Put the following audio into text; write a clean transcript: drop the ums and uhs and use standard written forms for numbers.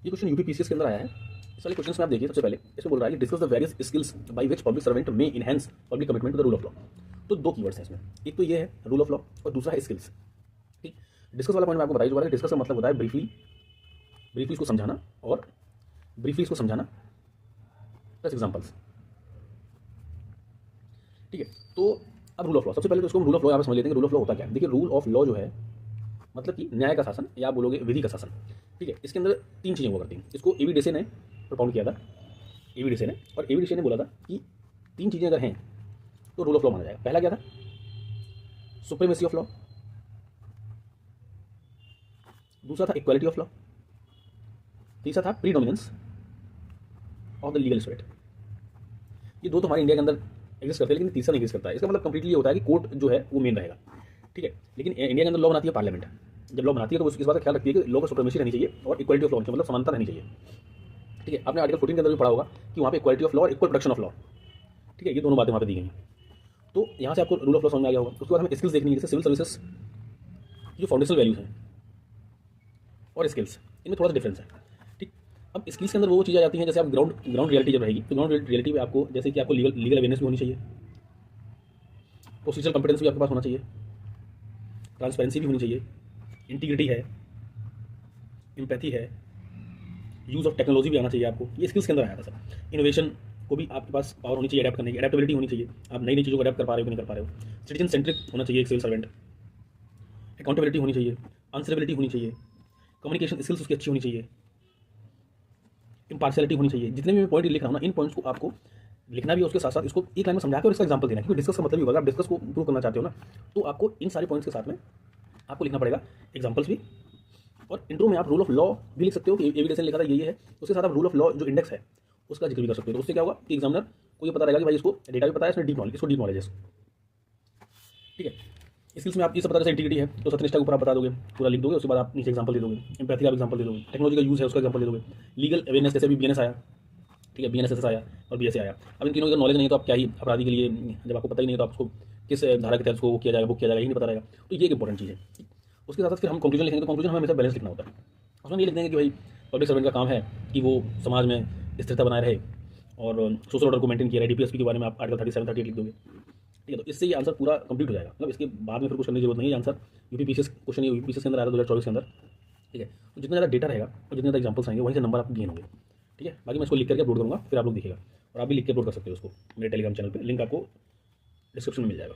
ये question UPPCS के अंदर आया है। इस वाले क्वेश्चन में आप देखिए, सबसे पहले इसमें बोल रहा है कि discuss the various skills by which public servant may enhance public commitment to the rule of law. तो दो कीवर्ड्स हैं इसमें, एक तो ये है रूल ऑफ लॉ और दूसरा है स्किल्स। ठीक, डिस्कस वाला पॉइंट मैं आपको बताइए, जो वाला डिस्कस का मतलब होता है ब्रीफली ब्रीफली इसको समझाना, और ब्रीफली इसको समझाना प्लस एग्जांपल्स। ठीक है, तो अब रूल ऑफ लॉ, सबसे पहले तो इसको हम रूल ऑफ लॉ यहाँ पे समझ लेते हैं कि रूल ऑफ लॉ होता क्या है। देखिए, रूल ऑफ लॉ जो है मतलब कि न्याय का शासन, या आप बोलोगे विधि का शासन। ठीक है, इसके अंदर तीन चीज़ें हुआ करती हैं। इसको एवी डेसे ने propound किया था, एवी डेसे ने, और एवी डेसे ने बोला था कि तीन चीज़ें अगर हैं तो रूल ऑफ लॉ माना जाएगा। पहला क्या था? सुप्रीमेसी ऑफ लॉ, दूसरा था इक्वालिटी ऑफ लॉ, तीसरा था predominance of the legal state. ये दो तो हमारे इंडिया के अंदर एग्जिस्ट करते हैं, लेकिन तीसरा नहीं एग्जिस्ट करता है। इसका मतलब कंप्लीटली ये होता है कि कोर्ट जो है वो मेन रहेगा। ठीक है, लेकिन इंडिया के अंदर लॉ बनाती है पार्लियामेंट। जब लॉ बनाती है तो इस बात का ख्याल रखती है कि लॉ का सुप्रीमेसी रहनी चाहिए और इक्वालिटी ऑफ लॉ, मतलब समानता रहनी चाहिए। ठीक है, आपने आर्टिकल 14 के अंदर भी पढ़ा होगा कि वहाँ पे इक्वालिटी ऑफ लॉ और इक्वल प्रोटेक्शन ऑफ लॉ, ठीक है, ये दोनों बातें वहाँ पे दी गई हैं। तो यहाँ से आपको रूल ऑफ लॉ समझ में आ गया होगा। उसके बाद हमें स्किल्स देखनी है, जैसे सिविल सर्विसेज जो फाउंडेशनल वैल्यूज हैं और स्किल्स, इनमें थोड़ा सा डिफरेंस है। ठीक, अब स्किल्स के अंदर वो चीज़ें आ जाती हैं, जैसे आप ग्राउंड रियलिटी जब रहेगी तो ग्राउंड रियलिटी में आपको, जैसे कि आपको लीगल अवेयरनेस भी होनी चाहिए, प्रोसीजरल कॉम्पिटेंस भी आपके पास होना चाहिए, ट्रांसपेरेंसी भी होनी चाहिए, इंटीग्रिटी है, एम्पैथी है, यूज़ ऑफ टेक्नोलॉजी भी आना चाहिए आपको। ये स्किल्स के अंदर आया था सर। इनोवेशन को भी आपके पास पावर होनी चाहिए, अडेप्ट करने की एडेप्टेबिलिटी होनी चाहिए, आप नई नई चीज़ों को अडेप्ट कर पा रहे हो कि नहीं कर पा रहे हो। सिटीजन सेंट्रिक होना चाहिए एक सिविल सर्वेंट, अकाउंटेबिलिटी होनी चाहिए, आंसरेबिलिटी होनी चाहिए, कम्युनिकेशन स्किल्स उसकी अच्छी होनी चाहिए, इम्पार्शियलिटी होनी चाहिए। जितने भी मैं पॉइंट लिख रहा हूँ ना, इन पॉइंट्स को आपको लिखना भी है, उसके साथ साथ इसको एक लाइन में समझा के और इसका एग्जांपल देना है, क्योंकि डिस्कस का मतलब ही होगा, आप डिस्कस को प्रूव करना चाहते हो ना, तो आपको इन सारे पॉइंट्स के साथ में आपको लिखना पड़ेगा एग्जांपल्स भी। और इंट्रो में आप रूल ऑफ लॉ भी लिख सकते हो कि एविडेंस ने लिखा था ये है, उसके साथ आप रूल ऑफ लॉ जो इंडेक्स है उसका जिक्र भी कर सकते हो। तो उससे क्या होगा कि एग्जामिनर को ये पता रहेगा कि भाई इसको डेटा भी पता है, इसमें डीप नॉलेज, इसको डीप नॉलेज है। ठीक है, स्किल्स में आप ये सब पता, जैसे इंटीग्रिटी है तो सत्यनिष्ठा के ऊपर आप बता दोगे, पूरा लिख दोगे, उसके बाद आप नीचे एग्जांपल दे दोगे, एम्पैथी का एग्जांपल दे दोगे, टेक्नोलॉजी का यूज़ है उसका एग्जांपल दे दोगे, लीगल अवेयरनेस जैसे भी बीएनएस आया, ठीक है, बीएनएसएस आया और बीएसए आया। अब इन तीनों का नॉलेज नहीं है तो आप क्या ही अपराधी के लिए, जब आपको पता ही नहीं है तो आपको किस धारा के तहत उसको वो किया जाएगा, बुक किया जाएगा, यही नहीं पता रहेगा। तो ये एक इंपॉर्टेंट चीज़ है। उसके साथ साथ फिर हम कंक्लूजन लिखेंगे, तो कंक्लूजन हमें हमेशा बैलेंस लिखना होता है। उसमें ये लिख देंगे कि भाई पब्लिक सर्वेंट का काम है कि वो समाज में स्थिरता बनाए रहे और सोशल ऑर्डर को मेंटेन किया रहे। डीपीएसपी के बारे में आप आर्टिकल 37 38 लिख दोगे। ठीक है, तो इससे ये आंसर पूरा कंप्लीट हो जाएगा। मतलब इसके बाद में फिर कुछ करने की जरूरत नहीं है। आंसर यूपीपीसीएस क्वेश्चन, यूपीपीसीएस के अंदर आया था 2024 के अंदर। ठीक है, तो जितना ज़्यादा डेटा रहेगा और जितने ज़्यादा एग्जाम्पल्स आएंगे वहीं से नंबर आप गेन होंगे। ठीक है, बाकी मैं इसको लिख करके अपलोड करूँगा, फिर आप लोग देखिएगा, और आप भी लिख के अपलोड कर सकते हो उसको मेरे टेलीग्राम चैनल पर, लिंक आपको डिस्क्रिप्शन में मिल जाएगा।